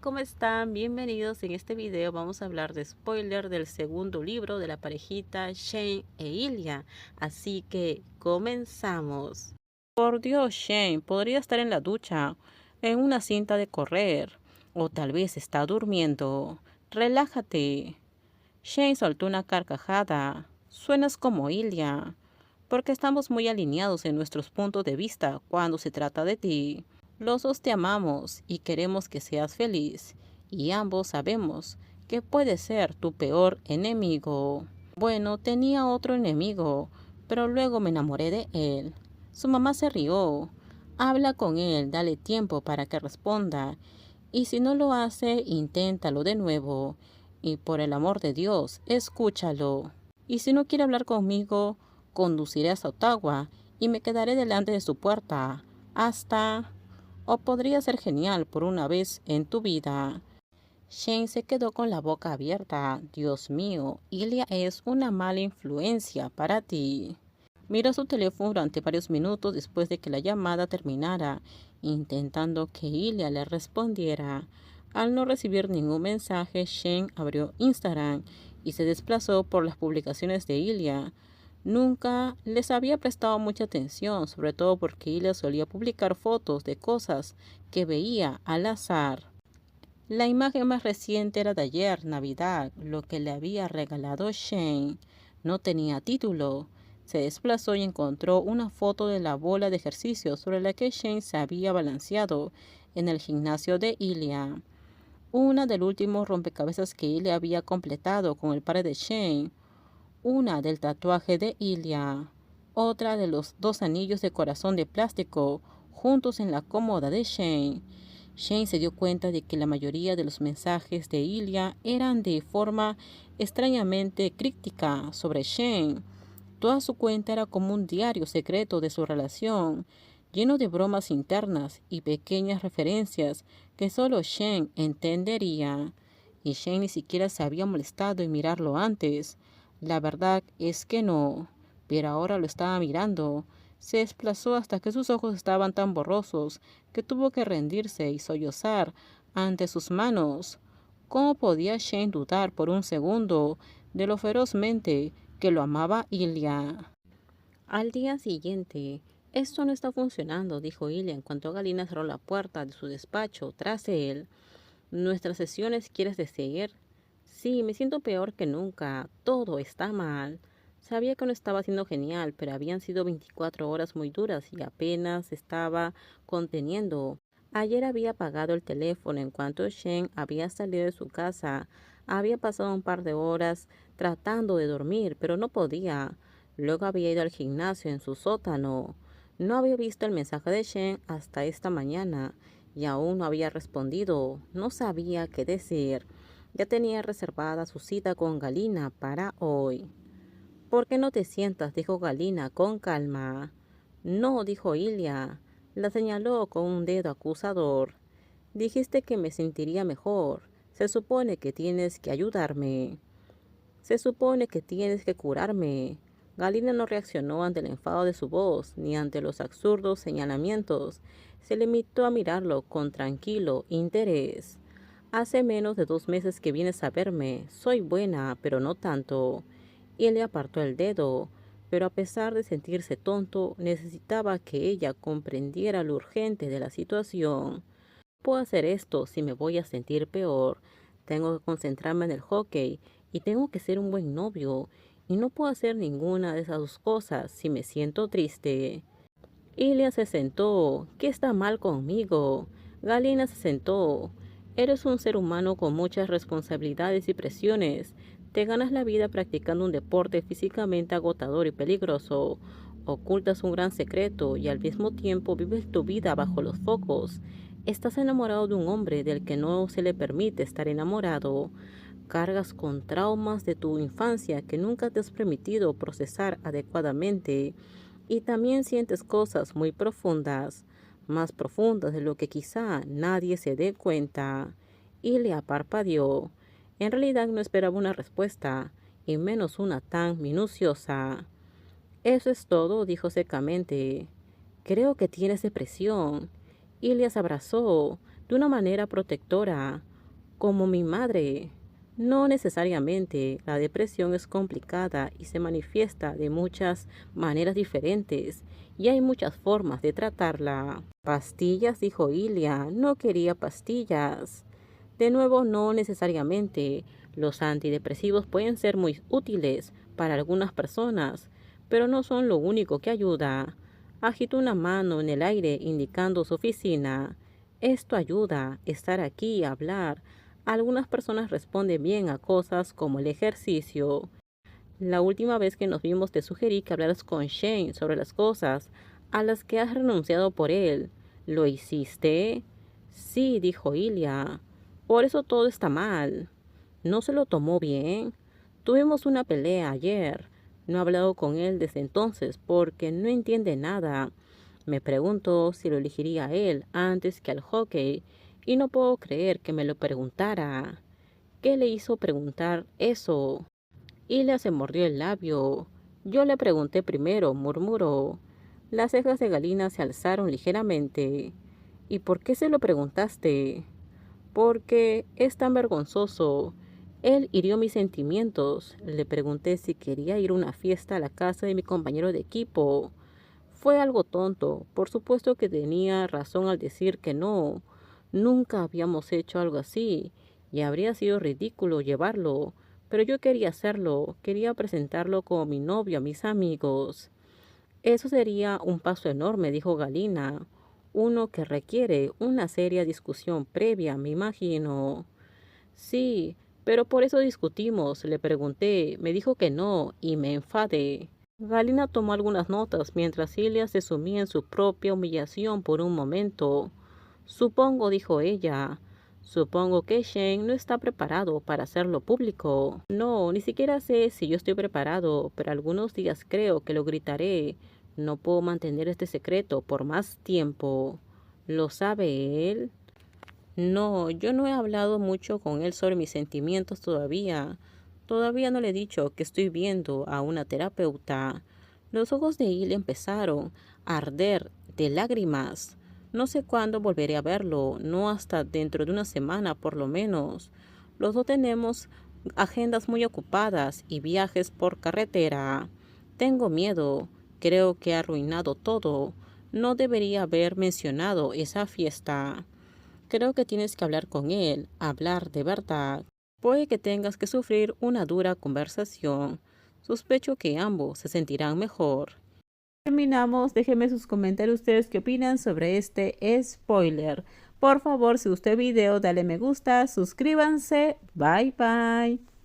¿cómo están? Bienvenidos. En este video vamos a hablar de spoiler del segundo libro de la parejita Shane e Ilya. Así que comenzamos. Por Dios, Shane, podría estar en la ducha, en una cinta de correr, o tal vez está durmiendo. Relájate. Shane soltó una carcajada. Suenas como Ilya, porque estamos muy alineados en nuestros puntos de vista cuando se trata de ti. Los dos te amamos y queremos que seas feliz, y ambos sabemos que puede ser tu peor enemigo. Bueno, tenía otro enemigo, pero luego me enamoré de él. Su mamá se rió. Habla con él, dale tiempo para que responda, y si no lo hace, inténtalo de nuevo. Y por el amor de Dios, escúchalo. Y si no quiere hablar conmigo, conduciré hasta Ottawa y me quedaré delante de su puerta hasta... O podría ser genial por una vez en tu vida. Shane se quedó con la boca abierta. Dios mío, Ilya es una mala influencia para ti. Miró su teléfono durante varios minutos después de que la llamada terminara, intentando que Ilya le respondiera. Al no recibir ningún mensaje, Shane abrió Instagram y se desplazó por las publicaciones de Ilya. Nunca les había prestado mucha atención, sobre todo porque Ilya solía publicar fotos de cosas que veía al azar. La imagen más reciente era de ayer, Navidad, lo que le había regalado Shane. No tenía título. Se desplazó y encontró una foto de la bola de ejercicio sobre la que Shane se había balanceado en el gimnasio de Ilya. Una del último rompecabezas que Ilya había completado con el padre de Shane. Una del tatuaje de Ilya. Otra de los dos anillos de corazón de plástico juntos en la cómoda de Shane. Shane se dio cuenta de que la mayoría de los mensajes de Ilya eran de forma extrañamente críptica sobre Shane. Toda su cuenta era como un diario secreto de su relación, lleno de bromas internas y pequeñas referencias que solo Shane entendería. Y Shane ni siquiera se había molestado en mirarlo antes. La verdad es que no, pero ahora lo estaba mirando. Se desplazó hasta que sus ojos estaban tan borrosos que tuvo que rendirse y sollozar ante sus manos. ¿Cómo podía Shane dudar por un segundo de lo ferozmente que lo amaba Ilya? Al día siguiente, esto no está funcionando, dijo Ilya en cuanto Galina cerró la puerta de su despacho tras él. ¿Nuestras sesiones quieres decir? Sí, me siento peor que nunca. Todo está mal. Sabía que no estaba siendo genial, pero habían sido 24 horas muy duras y apenas estaba conteniendo. Ayer había apagado el teléfono en cuanto Shen había salido de su casa. Había pasado un par de horas tratando de dormir, pero no podía. Luego había ido al gimnasio en su sótano. No había visto el mensaje de Shen hasta esta mañana y aún no había respondido. No sabía qué decir. Ya tenía reservada su cita con Galina para hoy. ¿Por qué no te sientas?, dijo Galina con calma. No, dijo Ilya. La señaló con un dedo acusador. Dijiste que me sentiría mejor. Se supone que tienes que ayudarme. Se supone que tienes que curarme. Galina no reaccionó ante el enfado de su voz, ni ante los absurdos señalamientos. Se limitó a mirarlo con tranquilo interés. Hace menos de 2 meses que vienes a verme. Soy buena, pero no tanto. Y él le apartó el dedo, pero a pesar de sentirse tonto, necesitaba que ella comprendiera lo urgente de la situación. Puedo hacer esto si me voy a sentir peor. Tengo que concentrarme en el hockey y tengo que ser un buen novio. Y no puedo hacer ninguna de esas dos cosas si me siento triste. Ilya se sentó. ¿Qué está mal conmigo? Galina se sentó. Eres un ser humano con muchas responsabilidades y presiones. Te ganas la vida practicando un deporte físicamente agotador y peligroso. Ocultas un gran secreto y al mismo tiempo vives tu vida bajo los focos. Estás enamorado de un hombre del que no se le permite estar enamorado. Cargas con traumas de tu infancia que nunca te has permitido procesar adecuadamente. Y también sientes cosas muy profundas, más profundas de lo que quizá nadie se dé cuenta. Y le parpadeó. En realidad no esperaba una respuesta, y menos una tan minuciosa. Eso es todo, dijo secamente. Creo que tienes depresión. Ilya se abrazó de una manera protectora. como mi madre. No necesariamente, la depresión es complicada y se manifiesta de muchas maneras diferentes y hay muchas formas de tratarla. Pastillas, dijo Ilia, no quería pastillas. De nuevo, no necesariamente. Los antidepresivos pueden ser muy útiles para algunas personas, pero no son lo único que ayuda. Agitó una mano en el aire indicando su oficina. Esto ayuda, estar aquí y hablar. Algunas personas responden bien a cosas como el ejercicio. La última vez que nos vimos te sugerí que hablaras con Shane sobre las cosas a las que has renunciado por él. ¿Lo hiciste? Sí, dijo Ilia. Por eso todo está mal. ¿No se lo tomó bien? Tuvimos una pelea ayer. No he hablado con él desde entonces porque no entiende nada. Me pregunto si lo elegiría a él antes que al hockey y no puedo creer que me lo preguntara. ¿Qué le hizo preguntar eso? Ilia se mordió el labio. Yo le pregunté primero, murmuró. Las cejas de Galina se alzaron ligeramente. ¿Y por qué se lo preguntaste? Porque es tan vergonzoso. Él hirió mis sentimientos. Le pregunté si quería ir a una fiesta a la casa de mi compañero de equipo. Fue algo tonto. Por supuesto que tenía razón al decir que no. Nunca habíamos hecho algo así, y habría sido ridículo llevarlo. Pero yo quería hacerlo. Quería presentarlo como mi novio a mis amigos. Eso sería un paso enorme, dijo Galina. Uno que requiere una seria discusión previa, me imagino. Sí, pero por eso discutimos, le pregunté. Me dijo que no, y me enfadé. Galina tomó algunas notas mientras Celia se sumía en su propia humillación por un momento. Supongo, dijo ella. Supongo que Shane no está preparado para hacerlo público. No, ni siquiera sé si yo estoy preparado, pero algunos días creo que lo gritaré. No puedo mantener este secreto por más tiempo. ¿Lo sabe él? No, yo no he hablado mucho con él sobre mis sentimientos todavía. Todavía no le he dicho que estoy viendo a una terapeuta. Los ojos de Ilya empezaron a arder de lágrimas. No sé cuándo volveré a verlo, no hasta dentro de una semana por lo menos. Los dos tenemos agendas muy ocupadas y viajes por carretera. Tengo miedo. Creo que ha arruinado todo. No debería haber mencionado esa fiesta. Creo que tienes que hablar con él, hablar de verdad. Puede que tengas que sufrir una dura conversación. Sospecho que ambos se sentirán mejor. Terminamos. Déjenme sus comentarios ustedes qué opinan sobre este spoiler. Por favor, si gustó el video, dale me gusta, suscríbanse. Bye bye.